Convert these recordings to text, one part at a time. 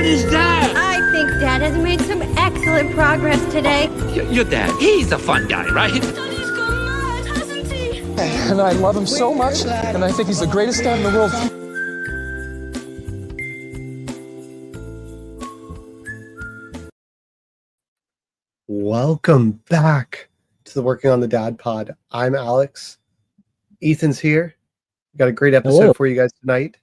word is Dad? I think Dad has made some excellent progress today. Your dad, he's a fun guy, right? And I love him so much, and I think he's the greatest dad in the world. Welcome back to the Working on the Dad Pod. I'm Alex. Ethan's here. We've got a great episode for you guys tonight.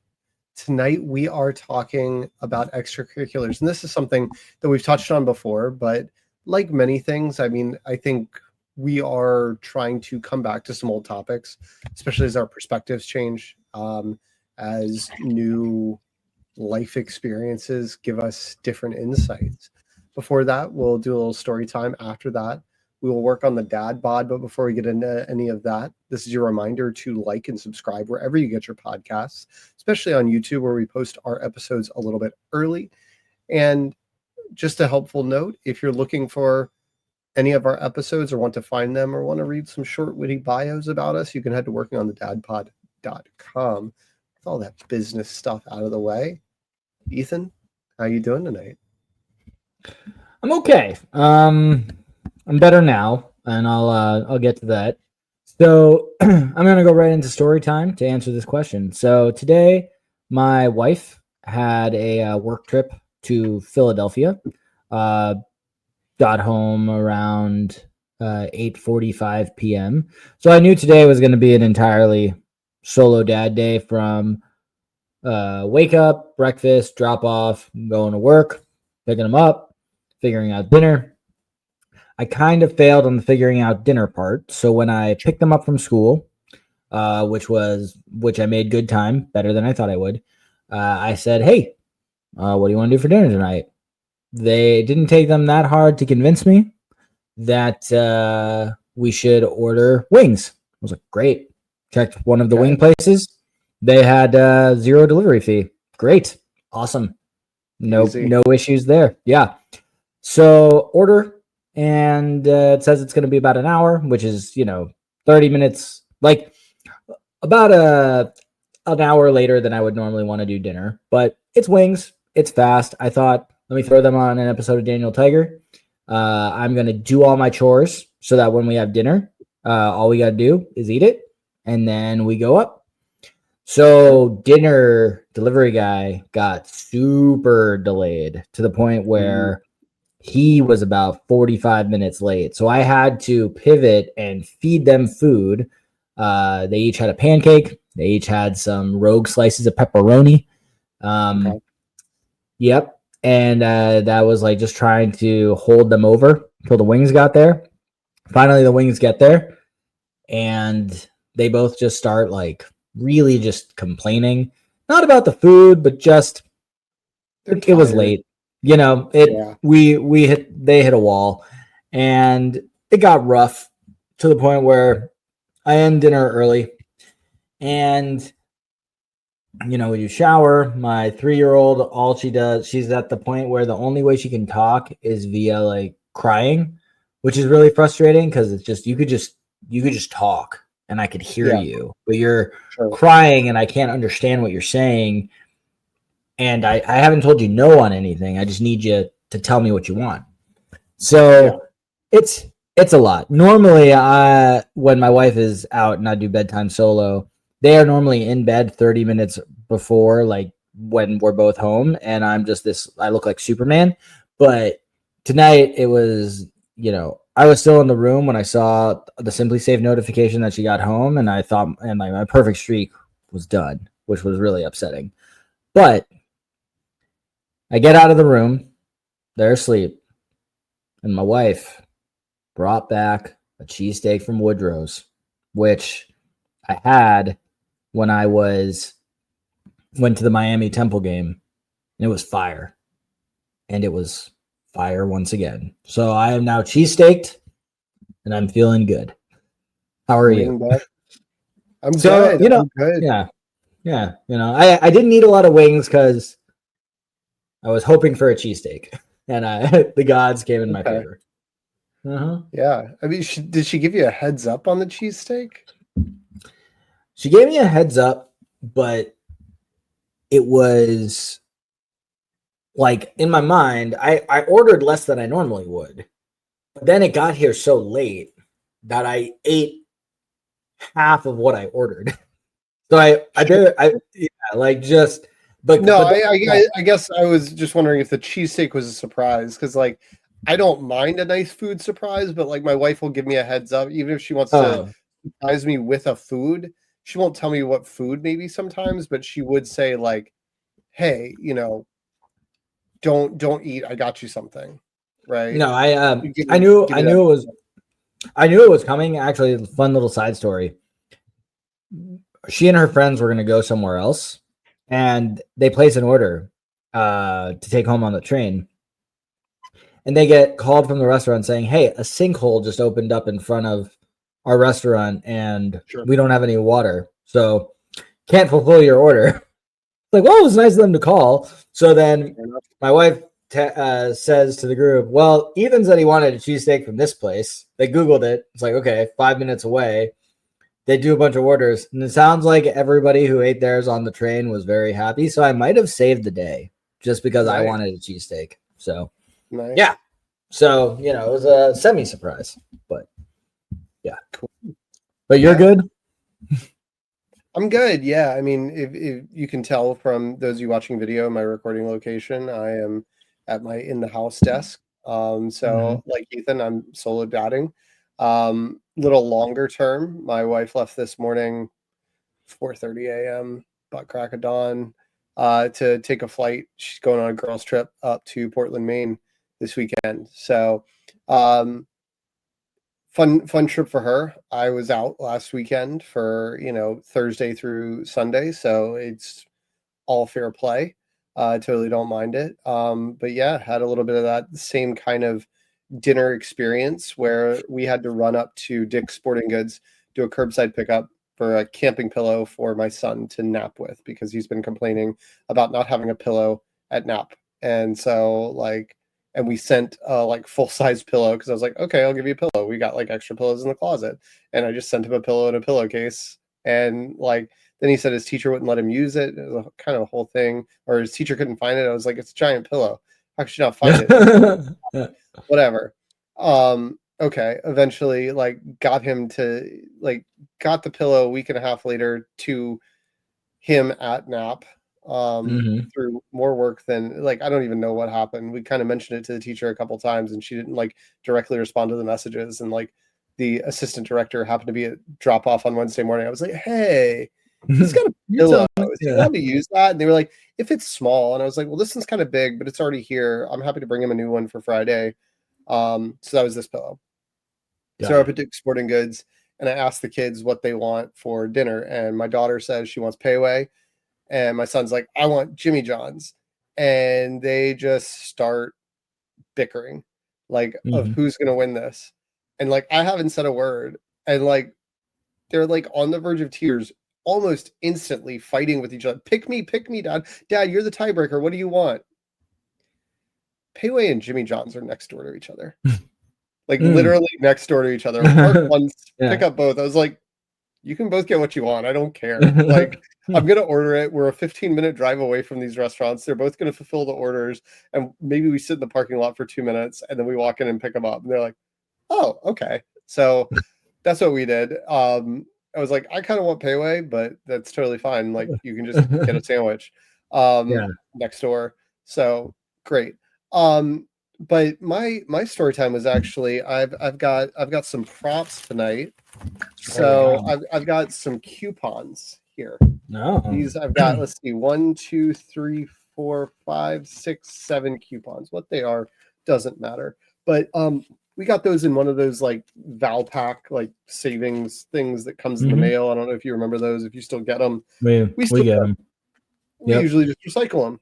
Tonight we are talking about extracurriculars, and this is something that we've touched on before, but like many things, I mean, I think we are trying to come back to some old topics, especially as our perspectives change, as new life experiences give us different insights. Before that, we'll do a little story time. After that, we will work on the dad bod. But before we get into any of that, this is your reminder to like and subscribe wherever you get your podcasts, especially on YouTube, where we post our episodes a little bit early. And just a helpful note, if you're looking for any of our episodes or want to find them or want to read some short, witty bios about us, you can head to workingonthedadpod.com. With all that business stuff out of the way, Ethan, how you doing tonight? I'm okay. I'm better now, and I'll get to that. So I'm gonna go right into story time to answer this question. So today, my wife had a work trip to Philadelphia. Got home around 8:45 p.m. So I knew today was going to be an entirely solo dad day, from wake up, breakfast, drop off, going to work, picking them up, figuring out dinner. I kind of failed on the figuring out dinner part. So when I picked them up from school, which I made good time, better than I thought I would, I said, "Hey, what do you want to do for dinner tonight?" They didn't take them that hard to convince me that we should order wings. I was like, great. Checked one of the wing places. They had 0 delivery fee. Great. Awesome. No issues there. Yeah. So order, and it says it's going to be about an hour, which is, 30 minutes, like about an hour later than I would normally want to do dinner. But it's wings. It's fast. I thought, let me throw them on an episode of Daniel Tiger. I'm going to do all my chores so that when we have dinner, all we got to do is eat it, and then we go up. So dinner delivery guy got super delayed to the point where he was about 45 minutes late. So I had to pivot and feed them food. They each had a pancake. They each had some rogue slices of pepperoni. Yep. And that was like just trying to hold them over until the wings got there. Finally, the wings get there, and they both just start like really just complaining, not about the food, but just it was late. They hit a wall, and it got rough to the point where I end dinner early, and when you shower, my 3-year-old, all she does, she's at the point where the only way she can talk is via like crying, which is really frustrating because it's just you could just talk and I could hear you, but you're crying and I can't understand what you're saying. And I haven't told you no on anything. I just need you to tell me what you want. So it's a lot. Normally, when my wife is out and I do bedtime solo, they are normally in bed 30 minutes before, like when we're both home, and I look like Superman. But tonight it was, I was still in the room when I saw the Simply Save notification that she got home, and I thought, and like my perfect streak was done, which was really upsetting. But I get out of the room, they're asleep, and my wife brought back a cheesesteak from Woodrow's, which I had when I went to the Miami Temple game, and it was fire. And it was fire once again. So I am now cheesesteaked, and I'm feeling good. How are you? I'm good. I'm good. Yeah. I didn't eat a lot of wings because I was hoping for a cheesesteak, and the gods came in my favor. Yeah. I mean, did she give you a heads up on the cheesesteak? She gave me a heads up, but it was like in my mind, I ordered less than I normally would, but then it got here so late that I ate half of what I ordered. So yeah, like just, but No, but I guess I was just wondering if the cheesesteak was a surprise because like I don't mind a nice food surprise, but like my wife will give me a heads up, even if she wants to surprise me with a food. She won't tell me what food maybe sometimes, but she would say like, "Hey, don't eat. I got you something." Right? no, Give I me knew give I me knew that. it was I knew it was coming. Actually, fun little side story. She and her friends were going to go somewhere else, and they place an order to take home on the train. And they get called from the restaurant saying, "Hey, a sinkhole just opened up in front of our restaurant, and Sure. we don't have any water, so can't fulfill your order." Like, well, it was nice of them to call. So then my wife says to the group, "Well, Ethan said he wanted a cheesesteak from this place." They Googled it. It's like, okay, 5 minutes away. They do a bunch of orders, and it sounds like everybody who ate theirs on the train was very happy. So I might have saved the day just because I wanted a cheesesteak. So Nice. yeah. So, it was a semi-surprise, but yeah. Cool. But you're good? I'm good. Yeah. I mean, if you can tell from those of you watching video, my recording location, I am at my in the house desk. So like Ethan, I'm solo dadding. Little longer term, my wife left this morning, 4:30 a.m., butt crack of dawn, to take a flight. She's going on a girls' trip up to Portland, Maine this weekend. So fun trip for her. I was out last weekend for Thursday through Sunday, so it's all fair play. Totally don't mind it. But yeah, had a little bit of that same kind of dinner experience where we had to run up to Dick's Sporting Goods, do a curbside pickup for a camping pillow for my son to nap with because he's been complaining about not having a pillow at nap. And so and we sent a full size pillow because I was like, okay, I'll give you a pillow. We got extra pillows in the closet. And I just sent him a pillow and a pillowcase. And then he said his teacher wouldn't let him use it. It was kind of a whole thing. Or his teacher couldn't find it. I was like, it's a giant pillow. How could you not find it? Whatever. Okay. Eventually, got him to got the pillow a week and a half later to him at nap. Through more work than I don't even know what happened. We kind of mentioned it to the teacher a couple times, and she didn't directly respond to the messages. And the assistant director happened to be at drop off on Wednesday morning. I was like, "Hey, he's got a pillow. Is he allowed to use that?" And they were like, "If it's small." And I was like, "Well, this one's kind of big, but it's already here. I'm happy to bring him a new one for Friday." So that was this pillow. So we're up at Dick's Sporting Goods, and I asked the kids what they want for dinner, and my daughter says she wants Pei Wei, and my son's like, "I want Jimmy John's," and they just start bickering, of who's gonna win this, and I haven't said a word, and they're on the verge of tears, almost instantly fighting with each other. Pick me, Dad. Dad, you're the tiebreaker. What do you want? Pei Wei and Jimmy John's are next door to each other. Literally next door to each other. Park once, pick up both. I was like, you can both get what you want. I don't care. I'm going to order it. We're a 15-minute drive away from these restaurants. They're both going to fulfill the orders. And maybe we sit in the parking lot for 2 minutes and then we walk in and pick them up. And they're like, oh, okay. So that's what we did. I was like, I kind of want Pei Wei, but that's totally fine. You can just get a sandwich next door. So great. But my story time was actually I've got some props tonight. So I've got some coupons here. No. These I've got, let's see, 1, 2, 3, 4, 5, 6, 7 coupons. What they are doesn't matter. But we got those in one of those Valpak savings things that comes in the mail. I don't know if you remember those, if you still get them. We still get them. We usually just recycle them.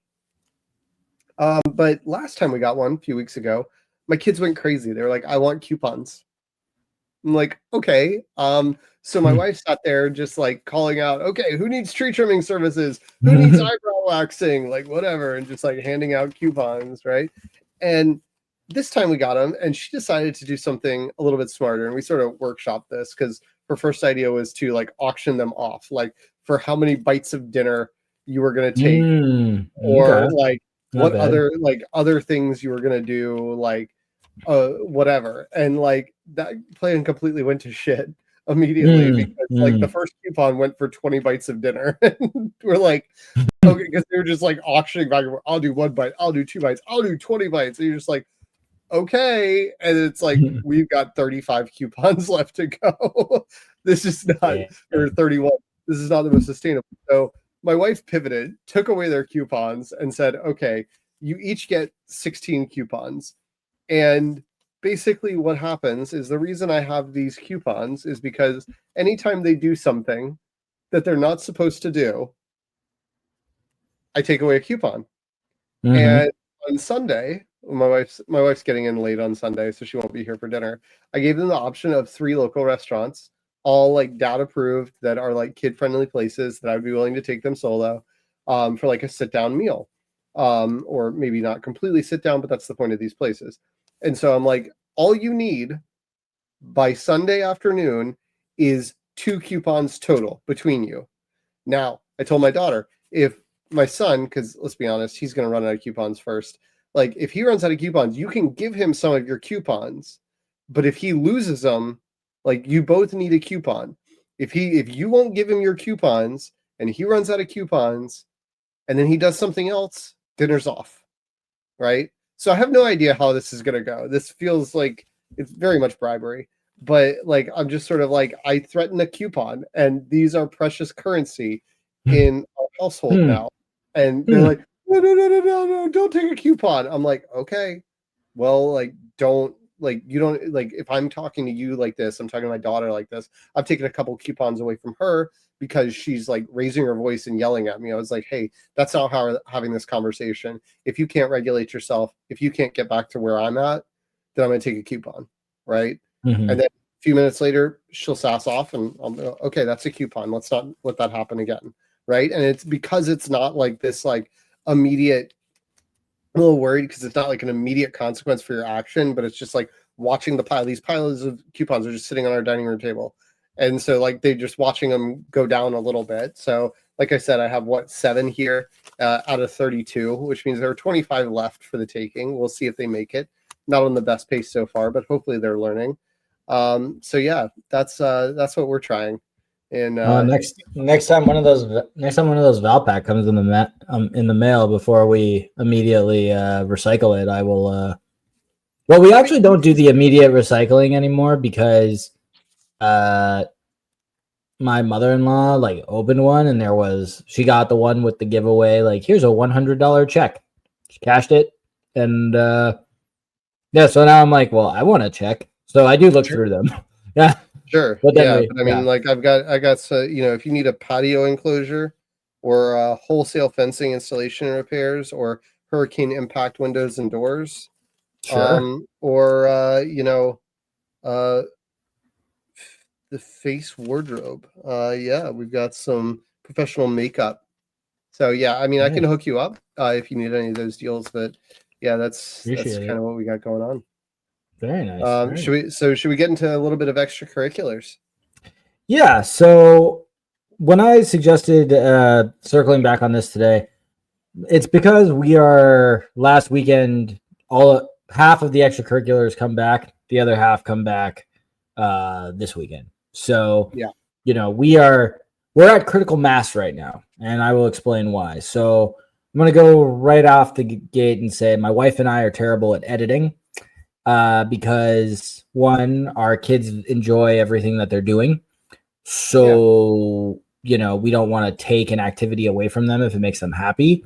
But last time we got one a few weeks ago, my kids went crazy. They were like, I want coupons. I'm like, okay. So my wife sat there just calling out, okay, who needs tree trimming services? Who needs eyebrow waxing? Whatever. And just handing out coupons. Right. And this time we got them, and she decided to do something a little bit smarter. And we sort of workshopped this because her first idea was to auction them off, for how many bites of dinner you were going to take, or what other things you were gonna do, like whatever. And like that plan completely went to shit immediately because like the first coupon went for 20 bites of dinner. And we're like, okay, because they were just like auctioning back and forth. I'll do 1 bite, I'll do 2 bites, I'll do 20 bites. And you're just like, okay. And it's like we've got 35 coupons left to go. This is not or 31. This is not the most sustainable. So my wife pivoted, took away their coupons, and said, okay, you each get 16 coupons. And basically what happens is the reason I have these coupons is because anytime they do something that they're not supposed to do, I take away a coupon. And on Sunday, my wife's getting in late on Sunday, so she won't be here for dinner. I gave them the option of 3 local restaurants, all like dad approved, that are like kid friendly places that I would be willing to take them solo for like a sit down meal, or maybe not completely sit down, but that's the point of these places. And so I'm like, all you need by Sunday afternoon is 2 coupons total between you. Now, I told my daughter, if my son, because let's be honest, he's going to run out of coupons first. Like, if he runs out of coupons, you can give him some of your coupons, but if he loses them, like, you both need a coupon. If you won't give him your coupons and he runs out of coupons and then he does something else, dinner's off, right? So I have no idea how this is going to go. This feels like it's very much bribery, but like, I'm just sort of like, I threaten a coupon and these are precious currency in our household now. And they're like, no, don't take a coupon. I'm like, okay, well, like, you don't, like, if I'm talking to you like this, I'm talking to my daughter like this, I've taken a couple coupons away from her because she's like raising her voice and yelling at me. I was like, hey, that's not how we're having this conversation. If you can't regulate yourself, if you can't get back to where I'm at, then I'm going to take a coupon, right? And then a few minutes later, she'll sass off and I'll go, okay, that's a coupon. Let's not let that happen again, right? And it's because it's not like this like immediate, I'm a little worried because it's not like an immediate consequence for your action, but it's just like watching these piles of coupons are just sitting on our dining room table. And so like they just watching them go down a little bit. So like I said, I have 7 here out of 32, which means there are 25 left for the taking. We'll see if they make it. Not on the best pace so far, but hopefully they're learning. So yeah, that's what we're trying. And next time one of those Valpak comes in the mail before we immediately recycle it, I will. Well, we actually don't do the immediate recycling anymore because my mother-in-law like opened one and she got the one with the giveaway, like, here's a $100 check. She cashed it, and yeah, so now I'm like, well, I want to check, so I do look through them. Yeah, sure. But I mean, like, I got so, if you need a patio enclosure or wholesale fencing installation and repairs or hurricane impact windows and doors, or the face wardrobe. Yeah, we've got some professional makeup. So yeah, I mean, I can hook you up if you need any of those deals. But yeah, that's kind of what we got going on. Very nice. Should we get into a little bit of extracurriculars? Yeah. So when I suggested circling back on this today, it's because we are last weekend. Half of the extracurriculars come back. The other half come back this weekend. So yeah, we're at critical mass right now, and I will explain why. So I'm going to go right off the gate and say my wife and I are terrible at editing because, one, our kids enjoy everything that they're doing. So, we don't want to take an activity away from them if it makes them happy.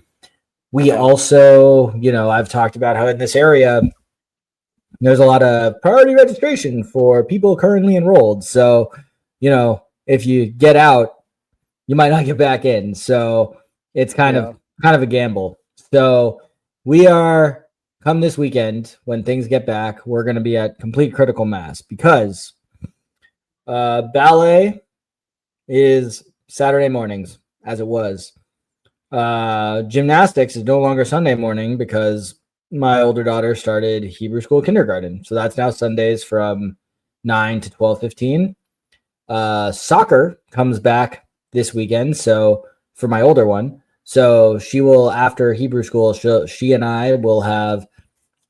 We also, I've talked about how in this area, there's a lot of priority registration for people currently enrolled. So, if you get out, you might not get back in. So it's kind of a gamble. So we are, come this weekend, when things get back, we're going to be at complete critical mass because ballet is Saturday mornings, as it was. Gymnastics is no longer Sunday morning because my older daughter started Hebrew school kindergarten. So that's now Sundays from 9 to 12:15. Soccer comes back this weekend. So for my older one, So she will, after Hebrew school, she and I will have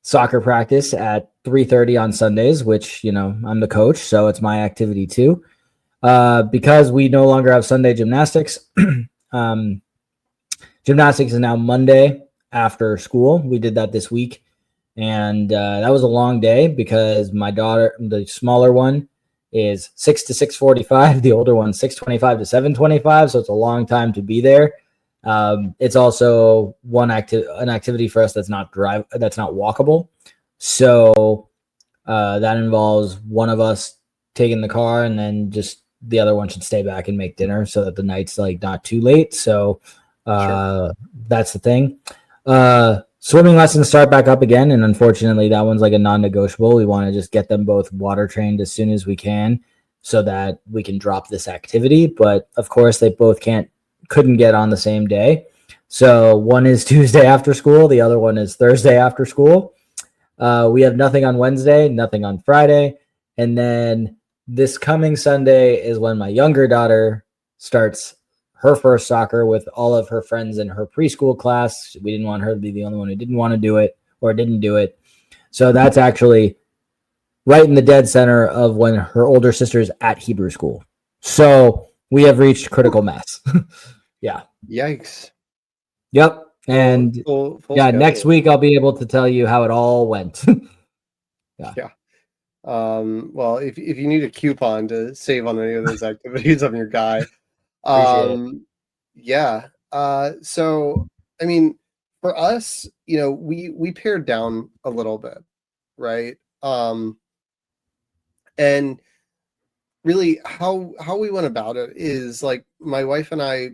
soccer practice at 3:30 on Sundays, which, I'm the coach, so it's my activity too. Because we no longer have Sunday gymnastics, gymnastics is now Monday after school. We did that this week. And that was a long day because my daughter, the smaller one, is 6 to 6:45. The older one, 6:25 to 7:25. So it's a long time to be there. It's also an activity for us that's not walkable. So that involves one of us taking the car, and then just the other one should stay back and make dinner so that the night's like not too late. So that's the thing. Swimming lessons start back up again, and unfortunately that one's like a non-negotiable. We want to just get them both water trained as soon as we can so that we can drop this activity. But of course they both couldn't get on the same day. So one is Tuesday after school, the other one is Thursday after school. We have nothing on Wednesday, nothing on Friday. And then this coming Sunday is when my younger daughter starts her first soccer with all of her friends in her preschool class. We didn't want her to be the only one who didn't want to do it or didn't do it. So that's actually right in the dead center of when her older sister is at Hebrew school. So we have reached critical mass. Yeah. Yikes. Yep. And full next week I'll be able to tell you how it all went. Yeah. Well, if you need a coupon to save on any of those activities, I'm your guy. Yeah. So I mean, for us, we pared down a little bit, right? And really how we went about it is like my wife and I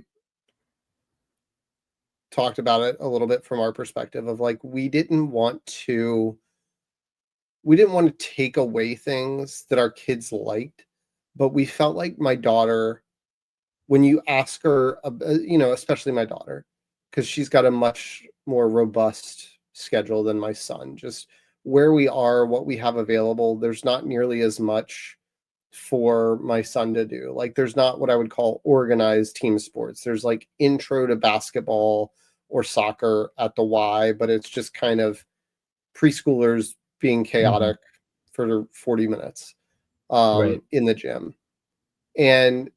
talked about it a little bit from our perspective of like we didn't want to take away things that our kids liked, but we felt like my daughter, when you ask her, especially my daughter, because she's got a much more robust schedule than my son, just where we are, what we have available, there's not nearly as much for my son to do. Like there's not what I would call organized team sports. There's like intro to basketball or soccer at the Y, but it's just kind of preschoolers being chaotic for 40 minutes in the gym. And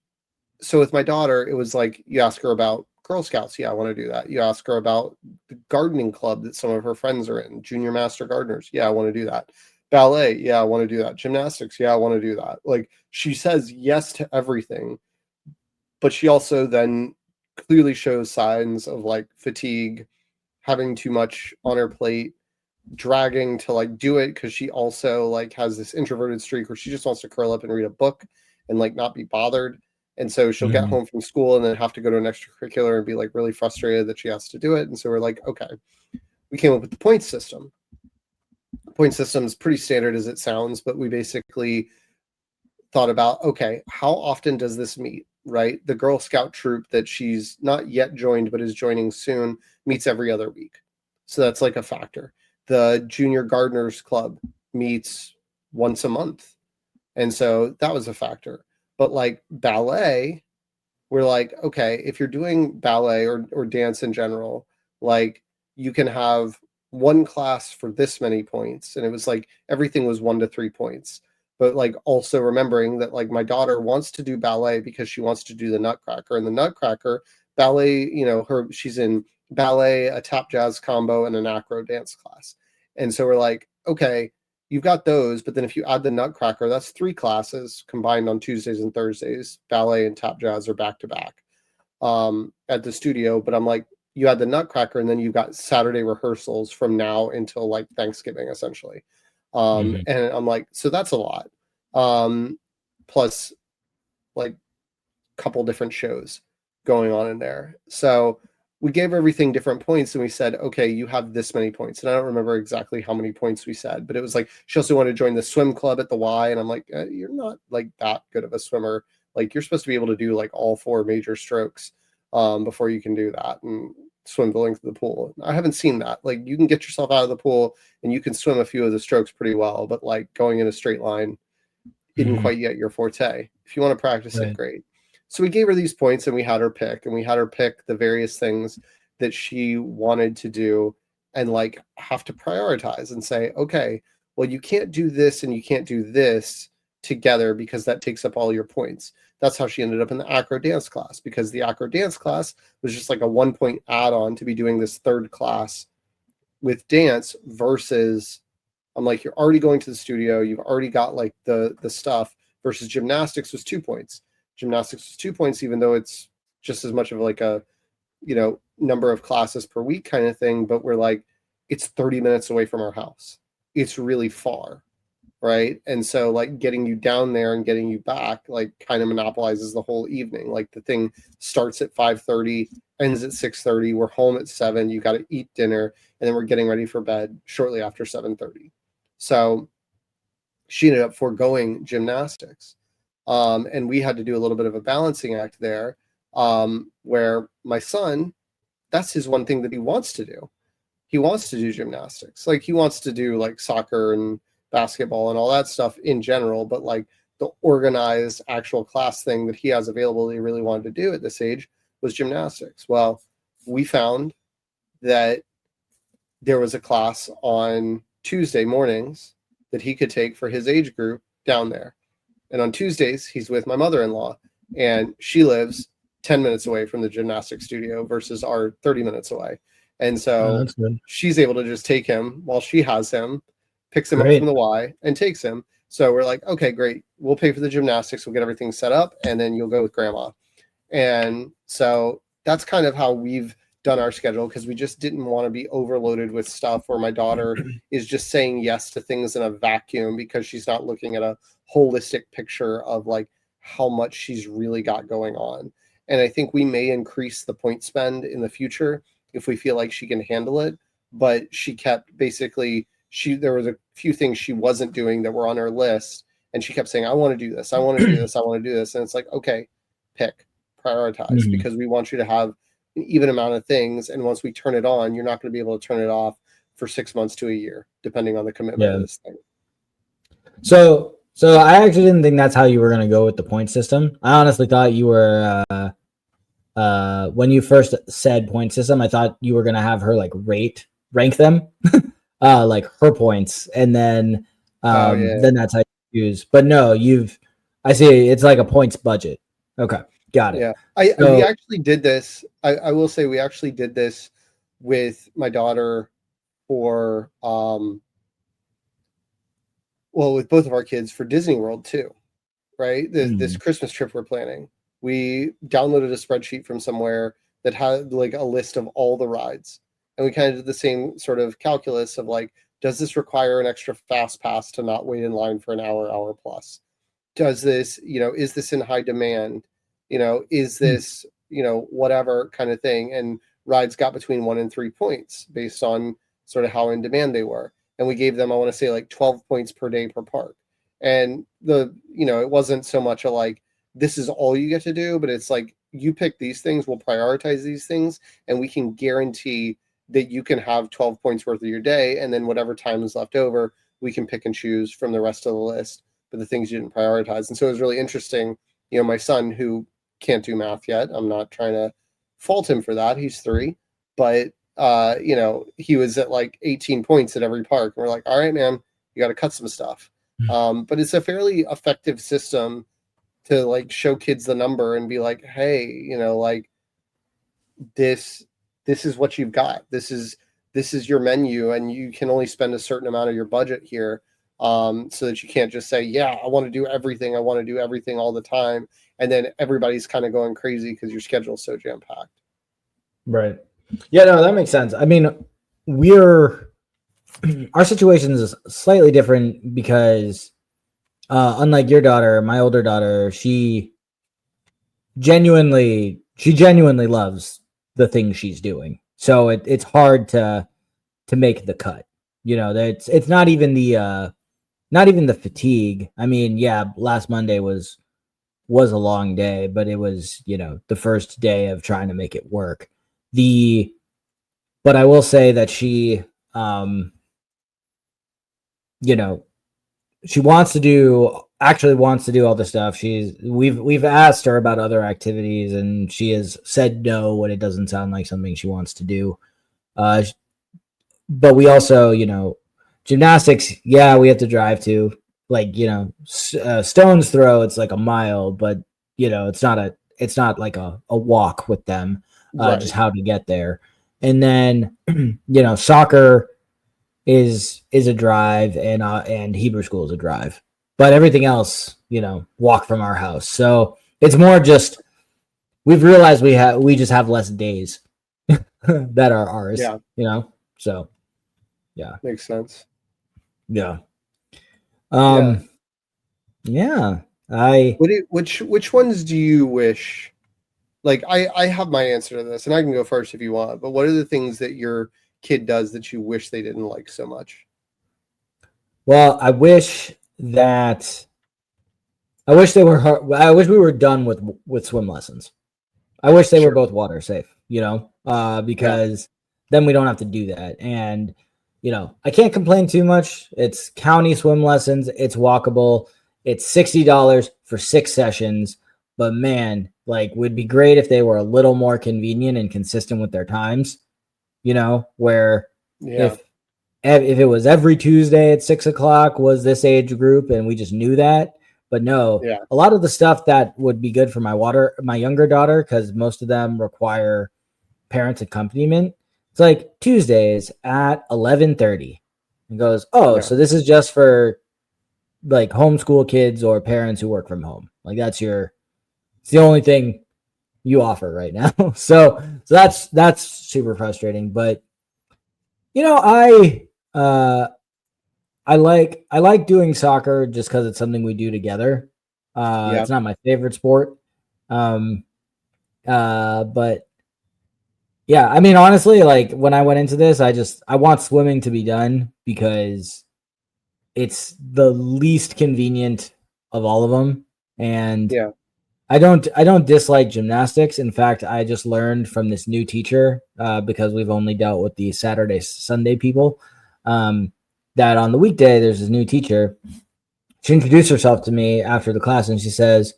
so with my daughter, it was like you ask her about Girl Scouts. Yeah, I want to do that. You ask her about the gardening club that some of her friends are in, Junior Master Gardeners. Yeah, I want to do that. Ballet. Yeah, I want to do that. Gymnastics. Yeah, I want to do that. Like she says yes to everything, but she also then clearly shows signs of like fatigue, having too much on her plate, dragging to like do it because she also like has this introverted streak where she just wants to curl up and read a book and like not be bothered. And so she'll get home from school and then have to go to an extracurricular and be like really frustrated that she has to do it. And so we're like, okay, we came up with the point system. The point system is pretty standard as it sounds, but we basically thought about, okay, how often does this meet, right? The Girl Scout troop that she's not yet joined, but is joining soon meets every other week. So that's like a factor. The Junior Gardeners Club meets once a month. And so that was a factor. But like ballet, we're like, okay, if you're doing ballet or dance in general, like you can have one class for this many points. And it was like everything was 1 to 3 points. But like also remembering that like my daughter wants to do ballet because she wants to do the Nutcracker. And the Nutcracker, ballet, she's in ballet, a tap jazz combo, and an acro dance class. And so we're like, okay, you've got those, but then if you add the Nutcracker, that's 3 classes combined on Tuesdays and Thursdays. Ballet and tap jazz are back to back at the studio. But I'm like, you add the Nutcracker, and then you've got Saturday rehearsals from now until like Thanksgiving, essentially. And I'm like, so that's a lot. Plus like a couple different shows going on in there. So we gave everything different points and we said, okay, you have this many points. And I don't remember exactly how many points we said, but it was like, she also wanted to join the swim club at the Y. And I'm like, you're not like that good of a swimmer. Like you're supposed to be able to do like all 4 major strokes before you can do that and swim the length of the pool. I haven't seen that. Like you can get yourself out of the pool and you can swim a few of the strokes pretty well, but like going in a straight line isn't quite yet your forte. If you want to practice it, great. So we gave her these points and we had her pick the various things that she wanted to do and like have to prioritize and say, okay, well, you can't do this and you can't do this together because that takes up all your points. That's how she ended up in the acro dance class, because the acro dance class was just like a 1-point add-on to be doing this third class with dance, versus I'm like, you're already going to the studio, you've already got like the stuff, versus gymnastics was 2 points. Gymnastics was 2 points, even though it's just as much of like a, you know, number of classes per week kind of thing, but we're like, it's 30 minutes away from our house. It's really far, right? And so like getting you down there and getting you back like kind of monopolizes the whole evening. Like the thing starts at 5:30, ends at 6:30, we're home at 7, you got to eat dinner, and then we're getting ready for bed shortly after 7:30. So she ended up foregoing gymnastics. And we had to do a little bit of a balancing act there, where my son, that's his one thing that he wants to do. He wants to do gymnastics. Like he wants to do like soccer and basketball and all that stuff in general, but like the organized actual class thing that he has available that he really wanted to do at this age was gymnastics. Well, we found that there was a class on Tuesday mornings that he could take for his age group down there. And on Tuesdays, he's with my mother-in-law, and she lives 10 minutes away from the gymnastics studio versus our 30 minutes away. And so she's able to just take him while she has him, picks him up from the Y and takes him. So we're like, okay, great. We'll pay for the gymnastics. We'll get everything set up, and then you'll go with grandma. And so that's kind of how we've done our schedule, because we just didn't want to be overloaded with stuff where my daughter is just saying yes to things in a vacuum because she's not looking at a holistic picture of like how much she's really got going on. And I think we may increase the point spend in the future if we feel like she can handle it. But she kept basically, there was a few things she wasn't doing that were on her list, and she kept saying, I want to do this, I want to do this, I want to do this. And it's like, okay, pick, prioritize, because we want you to have an even amount of things. And once we turn it on, you're not going to be able to turn it off for 6 months to a year, depending on the commitment of this thing. So I actually didn't think that's how you were going to go with the point system. I honestly thought you were, when you first said point system, I thought you were going to have her like rank them, like her points. And then, then that's how you use, but no, I see it's like a points budget. Okay. Got it. Yeah. We actually did this. I will say we actually did this with my daughter for, with both of our kids for Disney World too, right? This Christmas trip we're planning. We downloaded a spreadsheet from somewhere that had like a list of all the rides. And we kind of did the same sort of calculus of like, does this require an extra fast pass to not wait in line for an hour plus? Does this, is this in high demand? Is this, whatever kind of thing? And rides got between 1 and 3 points based on sort of how in demand they were. And we gave them, I want to say like 12 points per day per park. And it wasn't so much a like, this is all you get to do, but it's like, you pick these things, we'll prioritize these things, and we can guarantee that you can have 12 points worth of your day. And then whatever time is left over, we can pick and choose from the rest of the list, but the things you didn't prioritize. And so it was really interesting. My son, who can't do math yet, I'm not trying to fault him for that. He's 3, but he was at like 18 points at every park. And we're like, all right, man, you got to cut some stuff. But it's a fairly effective system to like show kids the number and be like, hey, like this is what you've got. This is your menu, and you can only spend a certain amount of your budget here. So that you can't just say, yeah, I want to do everything. I want to do everything all the time. And then everybody's kind of going crazy because your schedule is so jam packed. Right. Yeah, no, that makes sense. I mean, our situation is slightly different because, unlike your daughter, my older daughter, she genuinely loves the thing she's doing. So it's hard to make the cut. It's not even the fatigue. I mean, yeah, last Monday was a long day, but it was, the first day of trying to make it work. But I will say that she, she wants to do actually wants to do all the stuff. We've asked her about other activities, and she has said no when it doesn't sound like something she wants to do. But we also, gymnastics. Yeah, we have to drive to, like, stone's throw. It's like a mile, but it's not like a walk with them. Right. Just how to get there, and then soccer is a drive, and Hebrew school is a drive. But everything else, walk from our house. So it's more just we've realized we just have less days that are ours. Yeah. So yeah, Makes sense. yeah. Yeah. Yeah. Which ones do you wish? Like, I have my answer to this, and I can go first if you want. But what are the things that your kid does that you wish they didn't like so much? Well, I wish we were done with swim lessons. I wish they were both water safe, because then we don't have to do that. And, I can't complain too much. It's county swim lessons. It's walkable. It's $60 for 6 sessions. But man, like, would be great if they were a little more convenient and consistent with their times, where if it was every Tuesday at 6:00 was this age group and we just knew that. But no, a lot of the stuff that would be good for my younger daughter, because most of them require parents accompaniment. It's like Tuesdays at 11:30. And goes, so this is just for like homeschool kids or parents who work from home. Like it's the only thing you offer right now. So that's super frustrating. But I like doing soccer just because it's something we do together. It's not my favorite sport. But yeah, I mean, honestly, like when I went into this, I want swimming to be done because it's the least convenient of all of them. And I don't dislike gymnastics. In fact, I just learned from this new teacher, because we've only dealt with the Saturday, Sunday people, that on the weekday, there's this new teacher. She introduced herself to me after the class, and she says,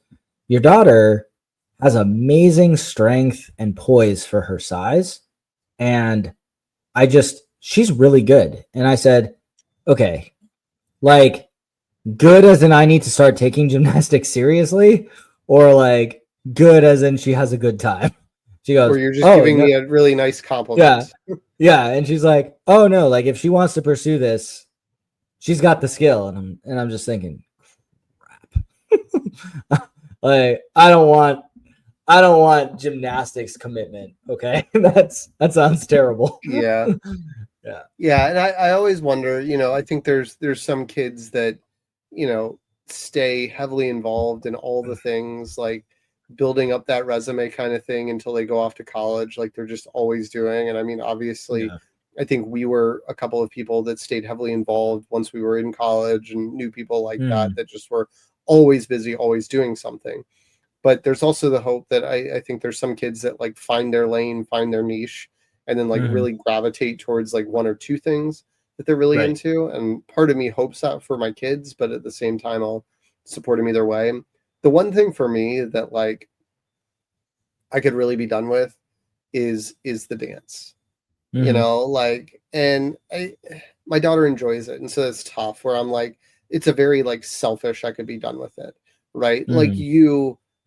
your daughter has amazing strength and poise for her size. And she's really good. And I said, okay, like good as in I need to start taking gymnastics seriously, or like good as in she has a good time. She goes, or you're just giving me a really nice compliment. Yeah. And she's like, oh no, like if she wants to pursue this, she's got the skill. And I'm just thinking, crap. Like I don't want gymnastics commitment. Okay. That sounds terrible. Yeah. And I always wonder, I think there's some kids that, stay heavily involved in all the things, like building up that resume kind of thing until they go off to college, like they're just always doing. And I mean, obviously, I think we were a couple of people that stayed heavily involved once we were in college and knew people like that just were always busy, always doing something. But there's also the hope that I think there's some kids that like find their lane, find their niche, and then like really gravitate towards like one or two things that they're really into. And part of me hopes that for my kids, but at the same time, I'll support them either way. The one thing for me that like I could really be done with is the dance, and my daughter enjoys it. And so it's tough where I'm like, it's a very like selfish, I could be done with it. Right. Like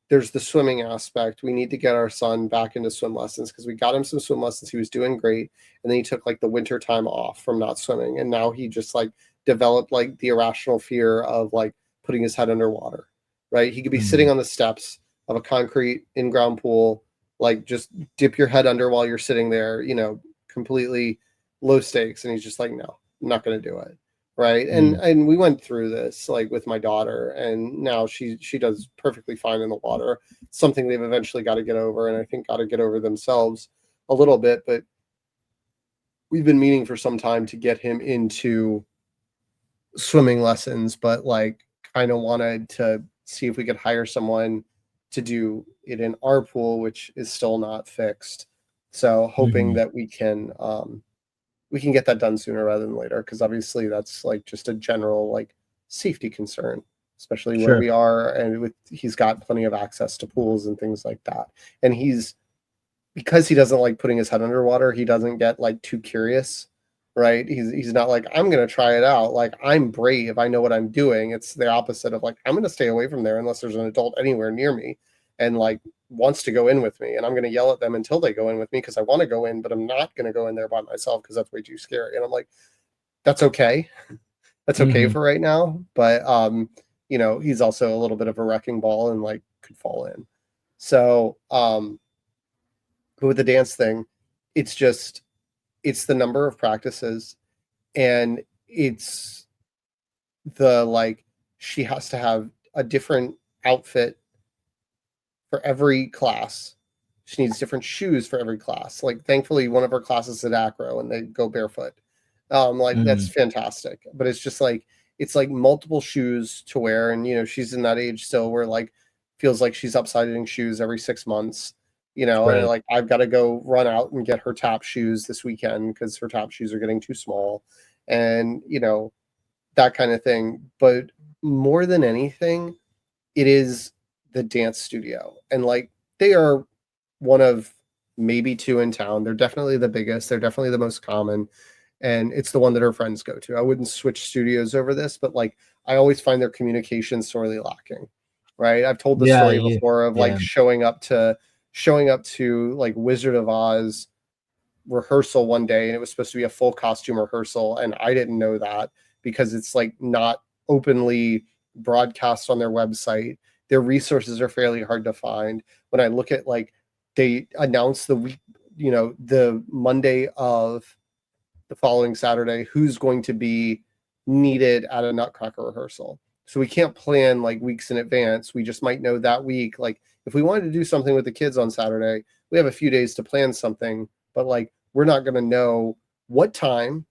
there's the swimming aspect. We need to get our son back into swim lessons because we got him some swim lessons. He was doing great. And then he took like the winter time off from not swimming. And now he just like developed like the irrational fear of like putting his head underwater, right? He could be sitting on the steps of a concrete in-ground pool, like just dip your head under while you're sitting there, completely low stakes. And he's just like, no, I'm not going to do it. Right. And we went through this like with my daughter, and now she does perfectly fine in the water. It's something they've eventually got to get over, and I think got to get over themselves a little bit. But we've been meaning for some time to get him into swimming lessons, but like kind of wanted to see if we could hire someone to do it in our pool, which is still not fixed. So hoping that we can get that done sooner rather than later, because obviously that's like just a general like safety concern. especially where Sure. we are, and he's got plenty of access to pools and things like that. And because he doesn't like putting his head underwater, he doesn't get like too curious, right? He's not like, I'm gonna try it out. Like, I'm brave, I know what I'm doing. It's the opposite of like, I'm gonna stay away from there unless there's an adult anywhere near me and like wants to go in with me, and I'm gonna yell at them until they go in with me because I want to go in, but I'm not gonna go in there by myself because that's way too scary. And I'm like, that's okay. That's okay for right now. But he's also a little bit of a wrecking ball and like could fall in. So but with the dance thing, it's the number of practices, and it's the like she has to have a different outfit for every class. She needs different shoes for every class. Like, thankfully, one of her classes is at acro and they go barefoot. That's fantastic. But it's just like, it's like multiple shoes to wear. And, she's in that age still where like feels like she's upsiding shoes every 6 months, Right. and like, I've got to go run out and get her tap shoes this weekend because her tap shoes are getting too small, and, that kind of thing. But more than anything, it is the dance studio. And like, they are one of maybe two in town. They're definitely the biggest. They're definitely the most common. And it's the one that her friends go to. I wouldn't switch studios over this, but like, I always find their communication sorely lacking. Right. I've told the story before of like showing up to like Wizard of Oz rehearsal one day, and it was supposed to be a full costume rehearsal, and I didn't know that because it's like not openly broadcast on their website. Their resources are fairly hard to find. When I look at like, they announce the week, the Monday of the following Saturday, who's going to be needed at a Nutcracker rehearsal. So we can't plan like weeks in advance. We just might know that week. Like, if we wanted to do something with the kids on Saturday, we have a few days to plan something, but like, we're not going to know what time,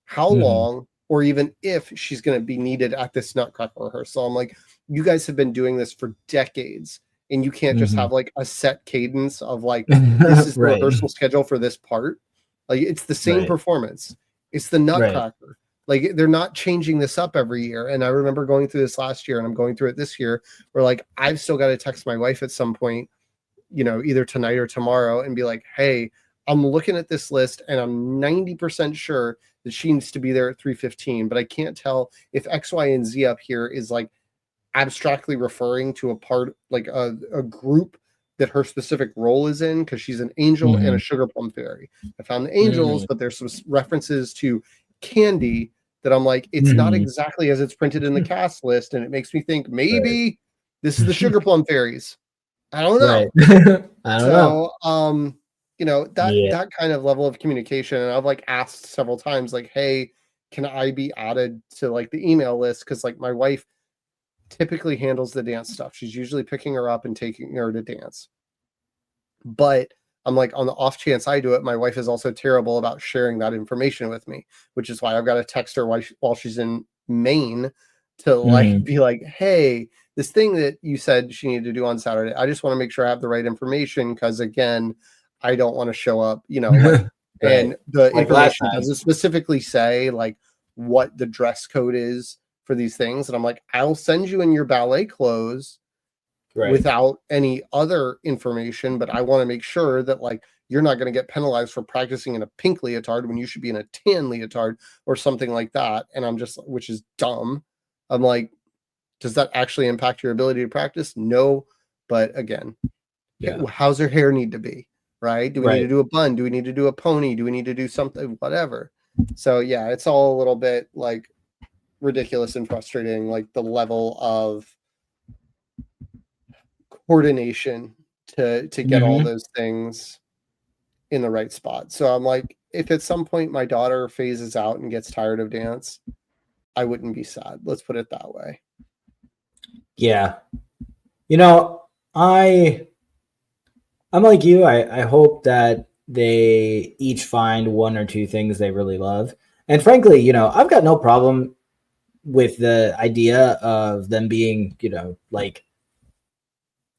how long, or even if she's going to be needed at this Nutcracker rehearsal. I'm like, you guys have been doing this for decades, and you can't just have like a set cadence of like, this is the rehearsal schedule for this part. Like, it's the same performance. It's the Nutcracker. Like, they're not changing this up every year. And I remember going through this last year, and I'm going through it this year, where like, I've still got to text my wife at some point, either tonight or tomorrow, and be like, hey, I'm looking at this list and I'm 90% sure that she needs to be there at 3:15, but I can't tell if X, Y, and Z up here is like abstractly referring to a part, like a group that her specific role is in, because she's an angel and a sugar plum fairy. I found the angels, but there's some references to candy that I'm like, it's not exactly as it's printed in the cast list, and it makes me think maybe this is the sugar plum fairies. I don't know. I don't know. That kind of level of communication. And I've like asked several times, like, hey, can I be added to like the email list? Because like, my wife typically handles the dance stuff. She's usually picking her up and taking her to dance. But I'm like, on the off chance I do it, my wife is also terrible about sharing that information with me, which is why I've got to text her while she's in Maine to like be like, hey, this thing that you said she needed to do on Saturday, I just want to make sure I have the right information, because again, I don't want to show up, and the information doesn't specifically say like what the dress code is for these things. And I'm like, I'll send you in your ballet clothes without any other information, but I want to make sure that like, you're not going to get penalized for practicing in a pink leotard when you should be in a tan leotard or something like that. And I'm just, which is dumb. I'm like, does that actually impact your ability to practice? No. But again, how's her hair need to be? Right? Do we need to do a bun? Do we need to do a pony? Do we need to do something? Whatever. So yeah, it's all a little bit like ridiculous and frustrating, like the level of coordination to get all those things in the right spot. So I'm like, if at some point my daughter phases out and gets tired of dance, I wouldn't be sad. Let's put it that way. Yeah. I'm like you. I hope that they each find one or two things they really love. And frankly, I've got no problem with the idea of them being, like,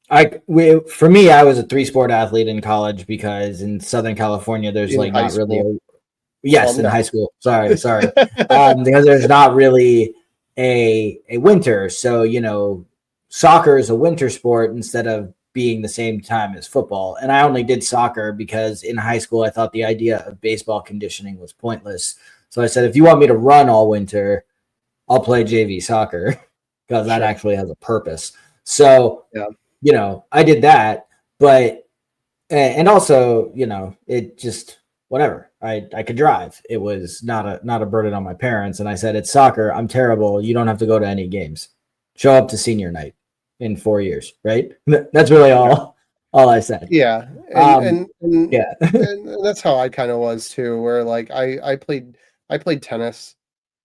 for me, I was a 3-sport athlete in college, because in Southern California, there's like not really in high school. Sorry. Because there's not really a winter. So, you know, soccer is a winter sport instead of being the same time as football. And I only did soccer because in high school, I thought the idea of baseball conditioning was pointless. So I said, if you want me to run all winter, I'll play JV soccer because that actually has a purpose. So, you know, I did that, but, and also, you know, it just, whatever. I could drive. It was not a burden on my parents. And I said, it's soccer. I'm terrible. You don't have to go to any games. Show up to senior night in 4 years, right? That's really all I said. Yeah. And that's how I kind of was too, where like I played tennis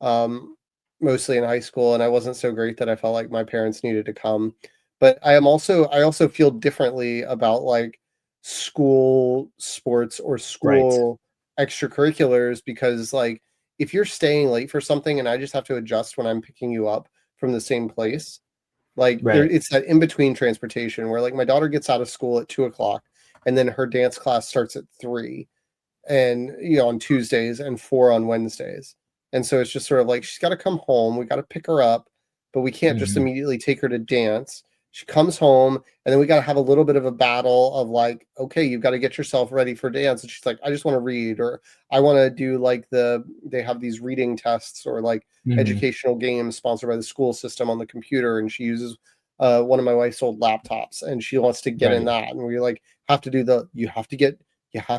mostly in high school, and I wasn't so great that I felt like my parents needed to come. But I also feel differently about like school sports or school extracurriculars, because like if you're staying late for something and I just have to adjust when I'm picking you up from the same place, like it's that in between transportation where like my daughter gets out of school at 2:00 and then her dance class starts at 3, and you know, on Tuesdays, and 4 on Wednesdays. And so it's just sort of like she's got to come home, we got to pick her up, but we can't just immediately take her to dance. She comes home, and then we got to have a little bit of a battle of like, okay, you've got to get yourself ready for dance. And she's like, I just want to read, or I want to do like they have these reading tests or like educational games sponsored by the school system on the computer. And she uses one of my wife's old laptops, and she wants to get in that. And we like you have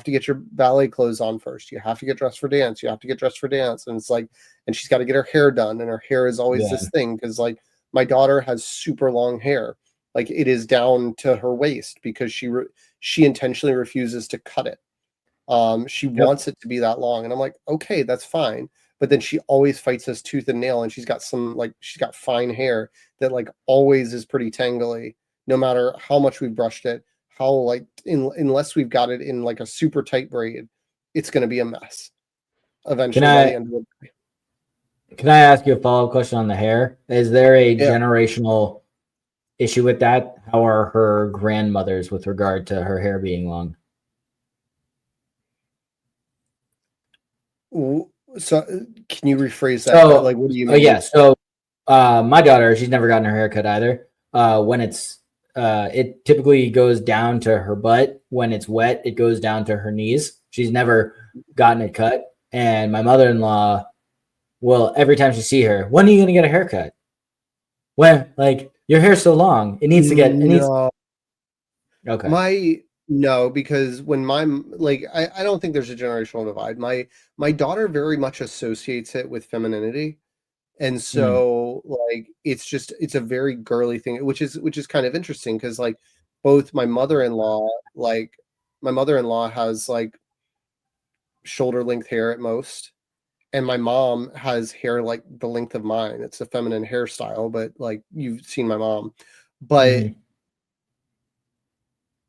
to get your ballet clothes on first. You have to get dressed for dance. You have to get dressed for dance. And it's like, and she's got to get her hair done. And her hair is always this thing, because like my daughter has super long hair. Like it is down to her waist because she intentionally refuses to cut it. She wants it to be that long. And I'm like, okay, that's fine. But then she always fights us tooth and nail. And she's got fine hair that like always is pretty tangly, no matter how much we've brushed it, how like unless we've got it in like a super tight braid, it's going to be a mess eventually by the end of the day. Can I ask you a follow-up question on the hair? Is there a generational issue with that? How are her grandmothers with regard to her hair being long? So can you rephrase that? Like, what do you mean? So my daughter, she's never gotten her hair cut either. When it typically goes down to her butt. When it's wet, it goes down to her knees. She's never gotten it cut. And my mother-in-law, well, every time she see her, when are you going to get a haircut? When, like, your hair's so long, it needs to get. Okay. No, because when I don't think there's a generational divide. My daughter very much associates it with femininity. And so like it's a very girly thing, which is kind of interesting, because like both my mother-in-law has like shoulder length hair at most, and my mom has hair like the length of mine. It's a feminine hairstyle, but like you've seen my mom. But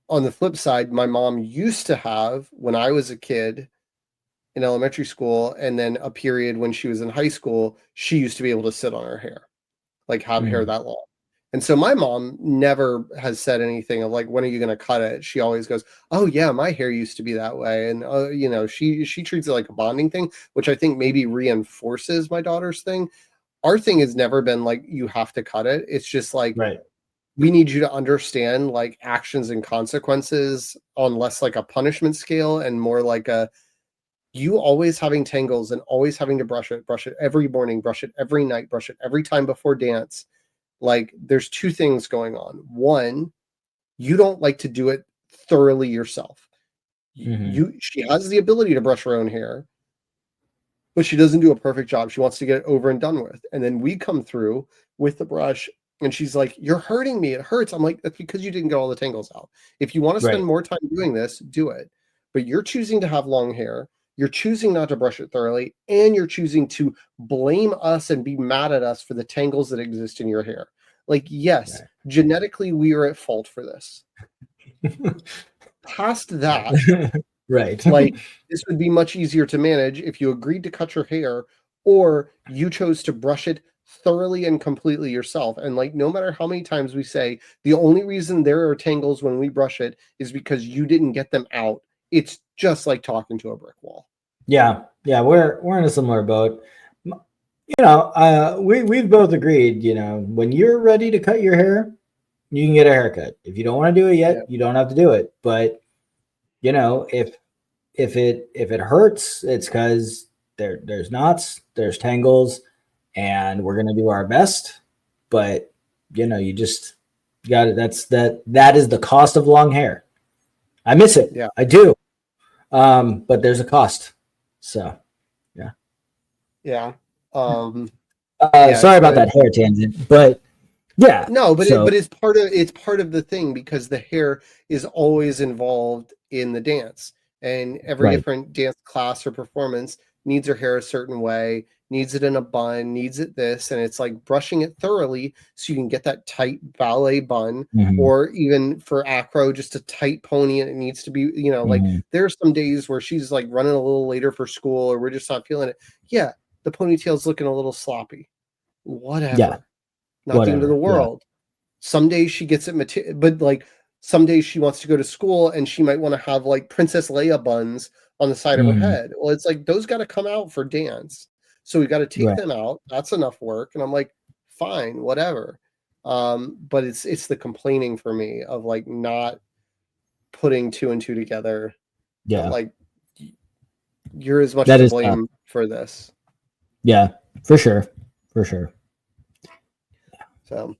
on the flip side, my mom used to have, when I was a kid in elementary school, and then a period when she was in high school, she used to be able to sit on her hair, like have hair that long. And so my mom never has said anything of like, when are you going to cut it? She always goes, oh yeah, my hair used to be that way. And you know, she treats it like a bonding thing, which I think maybe reinforces my daughter's thing. Our thing has never been like, you have to cut it. It's just like, we need you to understand like actions and consequences on less like a punishment scale and more like you always having tangles and always having to brush it every morning, brush it every night, brush it every time before dance. Like there's two things going on. One, you don't like to do it thoroughly yourself. She has the ability to brush her own hair, but she doesn't do a perfect job. She wants to get it over and done with. And then we come through with the brush, and she's like, you're hurting me. It hurts. I'm like, that's because you didn't get all the tangles out. If you want to spend more time doing this, do it. But you're choosing to have long hair. You're choosing not to brush it thoroughly, and you're choosing to blame us and be mad at us for the tangles that exist in your hair. Like, yes, genetically, we are at fault for this. Past that, like, this would be much easier to manage if you agreed to cut your hair, or you chose to brush it thoroughly and completely yourself. And like, no matter how many times we say the only reason there are tangles when we brush it is because you didn't get them out, it's just like talking to a brick wall. Yeah, we're in a similar boat. we've both agreed, when you're ready to cut your hair, you can get a haircut. If you don't want to do it yet, Yeah. you don't have to do it. But if it hurts, it's because there's knots, there's tangles, and we're gonna do our best. But you just got it. That is the cost of long hair. I miss it. Yeah. I do. But there's a cost. So yeah. Yeah. Sorry about that hair tangent, but yeah. No, but it's part of the thing, because the hair is always involved in the dance, and every different dance class or performance needs her hair a certain way, needs it in a bun, needs it this, and it's like brushing it thoroughly so you can get that tight ballet bun, or even for acro, just a tight pony, and it needs to be, like there's some days where she's like running a little later for school, or we're just not feeling it. Yeah, the ponytail's looking a little sloppy. Whatever. Yeah. Not the end of the world. Some days she gets it, but like some days she wants to go to school and she might want to have like Princess Leia buns on the side of her head. Well, it's like those got to come out for dance, so we got to take them out. That's enough work, and I'm like, fine, whatever. But it's the complaining for me of like not putting two and two together. Yeah, like you're as much to blame for this. Yeah, for sure. So,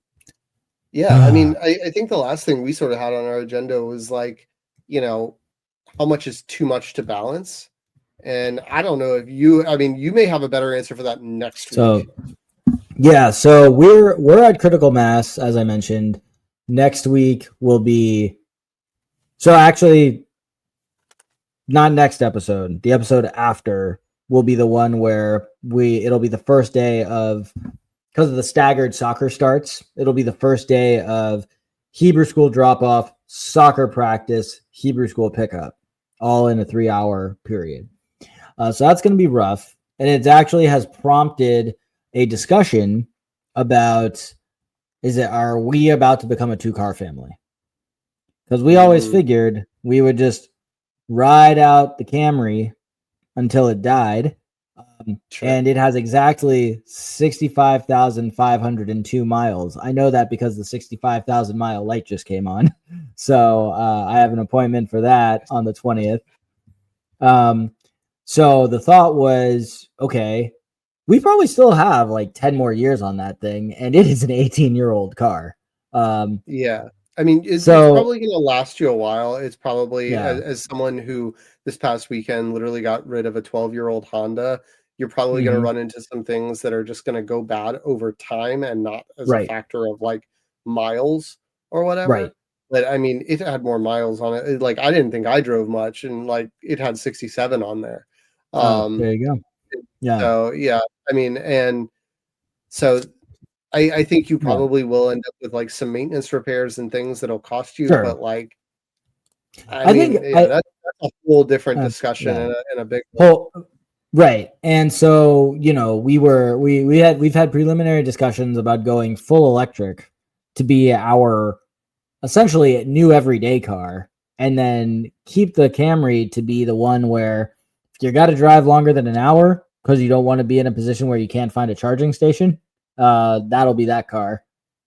yeah, I mean, I think the last thing we sort of had on our agenda was like, how much is too much to balance? And I don't know if you may have a better answer for that next week. Yeah, so we're at critical mass, as I mentioned. Next week will be, so actually, not next episode. The episode after will be the one where it'll be the first day of, because of the staggered soccer starts, it'll be the first day of Hebrew school drop off, soccer practice, Hebrew school pickup, all in a 3-hour period. So that's going to be rough. And it actually has prompted a discussion about, are we about to become a 2-car family? Because we always figured we would just ride out the Camry until it died. And it has exactly 65,502 miles. I know that because the 65,000 mile light just came on. So I have an appointment for that on the 20th. So the thought was, okay, we probably still have like 10 more years on that thing. And it is an 18-year-old car. Yeah. I mean, it's probably going to last you a while. It's probably, Yeah. as someone who this past weekend literally got rid of a 12-year-old Honda, you're probably going to run into some things that are just going to go bad over time and not as a factor of like miles or whatever. Right. But I mean, it had more miles on it. Like, I didn't think I drove much, and like it had 67 on there. There you go. Yeah. So yeah, I mean, and so I think you probably will end up with like some maintenance repairs and things that'll cost you, but like, I mean, that's a whole different discussion and a big whole. Right. And so, we've had preliminary discussions about going full electric to be our essentially new everyday car, and then keep the Camry to be the one where if you got to drive longer than an hour because you don't want to be in a position where you can't find a charging station, that'll be that car,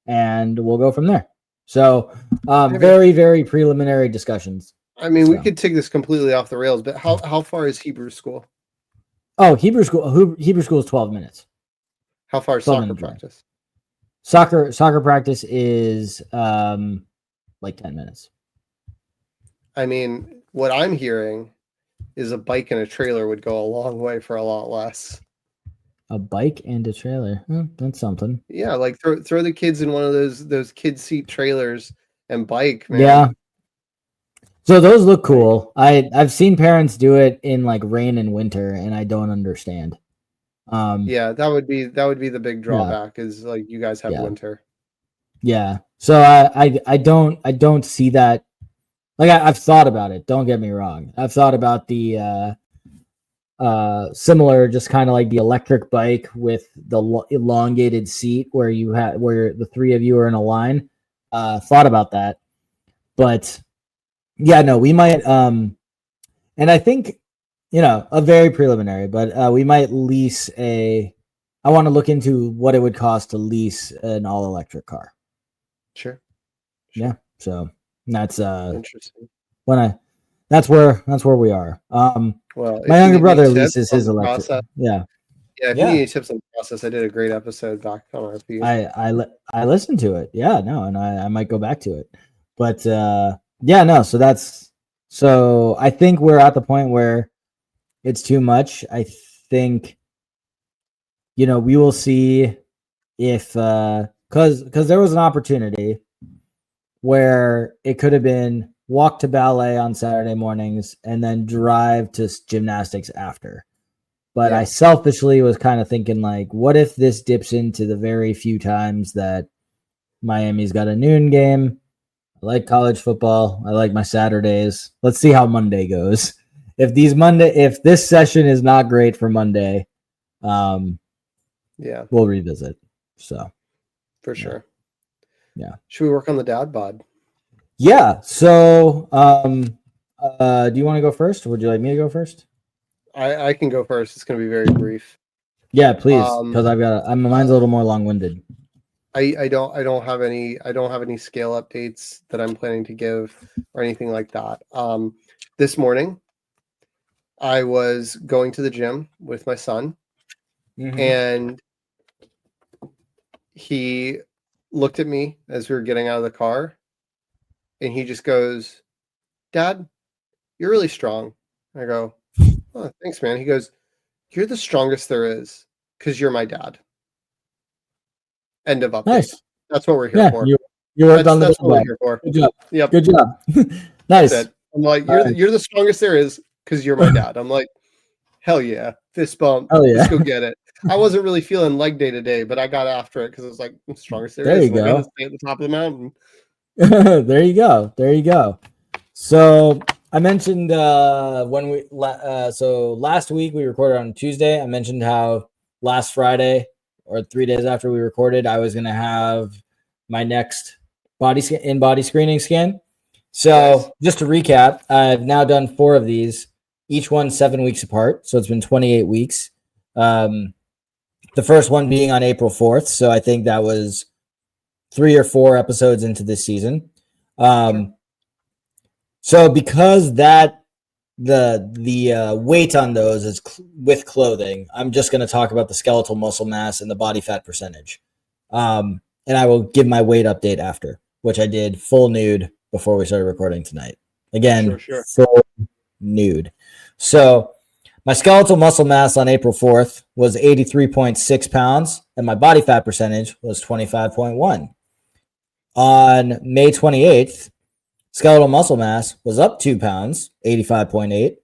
and we'll go from there. So very, very preliminary discussions. I mean, we could take this completely off the rails, but how far is Hebrew school? Oh, Hebrew school is 12 minutes. How far is soccer practice? Soccer practice is like 10 minutes. I mean, what I'm hearing is a bike and a trailer would go a long way for a lot less. A bike and a trailer. That's something. Yeah, like throw the kids in one of those kid seat trailers and bike, man. Yeah. So those look cool. I've seen parents do it in like rain and winter, and I don't understand. Yeah, that would be the big drawback is like you guys have winter. Yeah. So I don't see that. Like I've thought about it. Don't get me wrong. I've thought about the similar, just kind of like the electric bike with the elongated seat where the three of you are in a line. Thought about that, but yeah, no, we might. And I think a very preliminary, but we might lease a I want to look into what it would cost to lease an all electric car. Sure. Yeah. So that's Interesting. that's where we are. Well, My younger brother leases his electric. Yeah. Yeah, if you need any tips on the process, I did a great episode back on our feed. I listened to it. Yeah, no, and I might go back to it. But yeah, no, so I think we're at the point where it's too much. I think we will see if cuz there was an opportunity where it could have been walk to ballet on Saturday mornings and then drive to gymnastics after. But I selfishly was kind of thinking, like, what if this dips into the very few times that Miami's got a noon game? I like college football. I like my Saturdays. Let's see how Monday goes. If this session is not great for Monday, we'll revisit. So for sure. Yeah. Should we work on the dad bod? Yeah. So do you want to go first, or would you like me to go first? I can go first. It's going to be very brief. Yeah, please, because mine's a little more long-winded. I don't have any scale updates that I'm planning to give or anything like that. This morning I was going to the gym with my son, and he looked at me as we were getting out of the car, and he just goes, "Dad, you're really strong." I go, "Oh, thanks, man." He goes, "You're the strongest there is because you're my dad." End of update. Nice. That's what we're here for. That's what we're here for. Good job. Yep. Good job. Nice. I'm like, you're the strongest there is because you're my dad. I'm like, hell yeah, fist bump. Hell yeah. Let's go get it. I wasn't really feeling leg day today, but I got after it because I was like, I'm strongest there is. We're gonna stay at the top of the mountain. There you go. So I mentioned last week we recorded on Tuesday. I mentioned how last Friday, or 3 days after we recorded, I was going to have my next body screening scan. So just to recap, I've now done 4 of these, each one 7 weeks apart. So it's been 28 weeks. The first one being on April 4th. So I think that was 3 or 4 episodes into this season. So because the weight on those is with clothing, I'm just going to talk about the skeletal muscle mass and the body fat percentage. And I will give my weight update after, which I did full nude before we started recording tonight. Again, full nude. So my skeletal muscle mass on April 4th was 83.6 pounds, and my body fat percentage was 25.1. On May 28th, skeletal muscle mass was up 2 pounds, 85.8,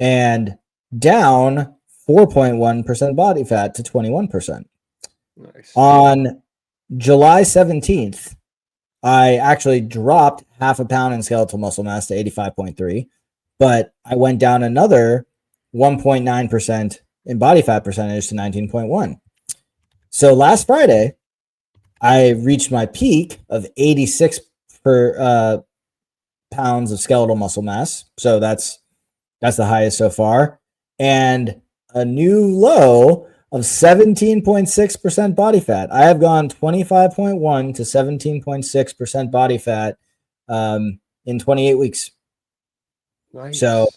and down 4.1% body fat to 21%. Nice. On July 17th, I actually dropped 0.5 pound in skeletal muscle mass to 85.3, but I went down another 1.9% in body fat percentage to 19.1. So last Friday, I reached my peak of 86 pounds of skeletal muscle mass. So that's the highest so far. And a new low of 17.6% body fat. I have gone 25.1 to 17.6% body fat in 28 weeks. Nice. So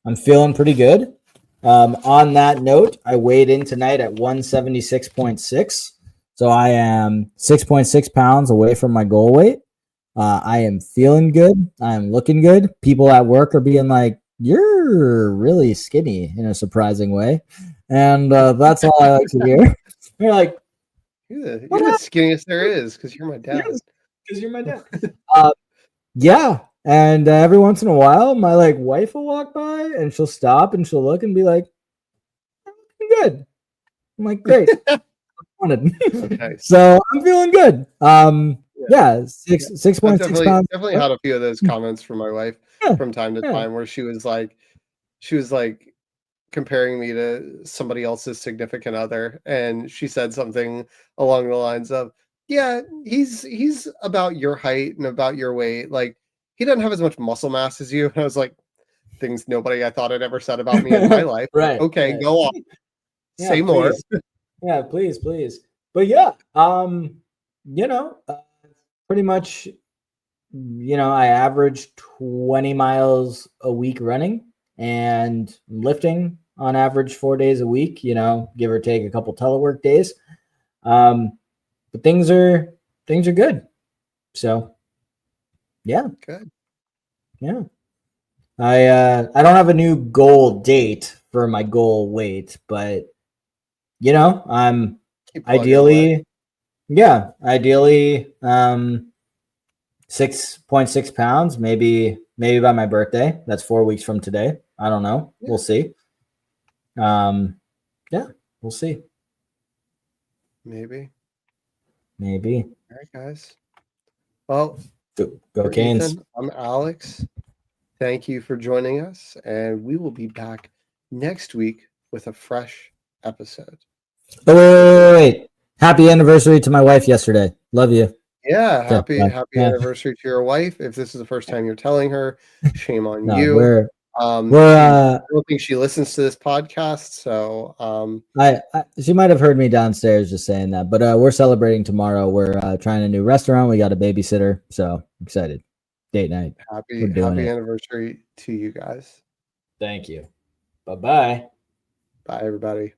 I'm feeling pretty good. On that note, I weighed in tonight at 176.6. So I am 6.6 pounds away from my goal weight. I am feeling good. I am looking good. People at work are being like, "You're really skinny," in a surprising way. And that's all I like to hear. They're like, you're the skinniest there is because you're my dad. Because you're my dad. Yeah. And every once in a while, my wife will walk by and she'll stop and she'll look and be like, "I'm looking good." I'm like, "Great." Okay. So I'm feeling good. Yeah, 6.6 pounds. Definitely had a few of those comments from my wife from time to time where she was like comparing me to somebody else's significant other, and she said something along the lines of, "Yeah, he's about your height and about your weight. Like, he doesn't have as much muscle mass as you." And I was like, things nobody I thought had ever said about me in my life. Right. Okay, right. go on. Say more. Yeah, please, please. But yeah, pretty much, I average 20 miles a week running and lifting on average 4 days a week, give or take a couple telework days. But things are good. So yeah. Good. Yeah. I don't have a new goal date for my goal weight, but I'm Keep plugging away. ideally 6.6 pounds, maybe by my birthday. That's 4 weeks from today. I don't know. Yeah. We'll see. We'll see. Maybe. All right, guys. Well, go Canes. Ethan, I'm Alex. Thank you for joining us, and we will be back next week with a fresh episode. Oh, wait. Happy anniversary to my wife yesterday. Love you. Yeah, happy Yeah. anniversary to your wife. If this is the first time you're telling her, shame on No, you. I don't think she listens to this podcast, so she might have heard me downstairs just saying that, but we're celebrating tomorrow. We're trying a new restaurant. We got a babysitter, so excited. Date night. happy anniversary to you guys. Thank you. Bye-bye. Bye, everybody.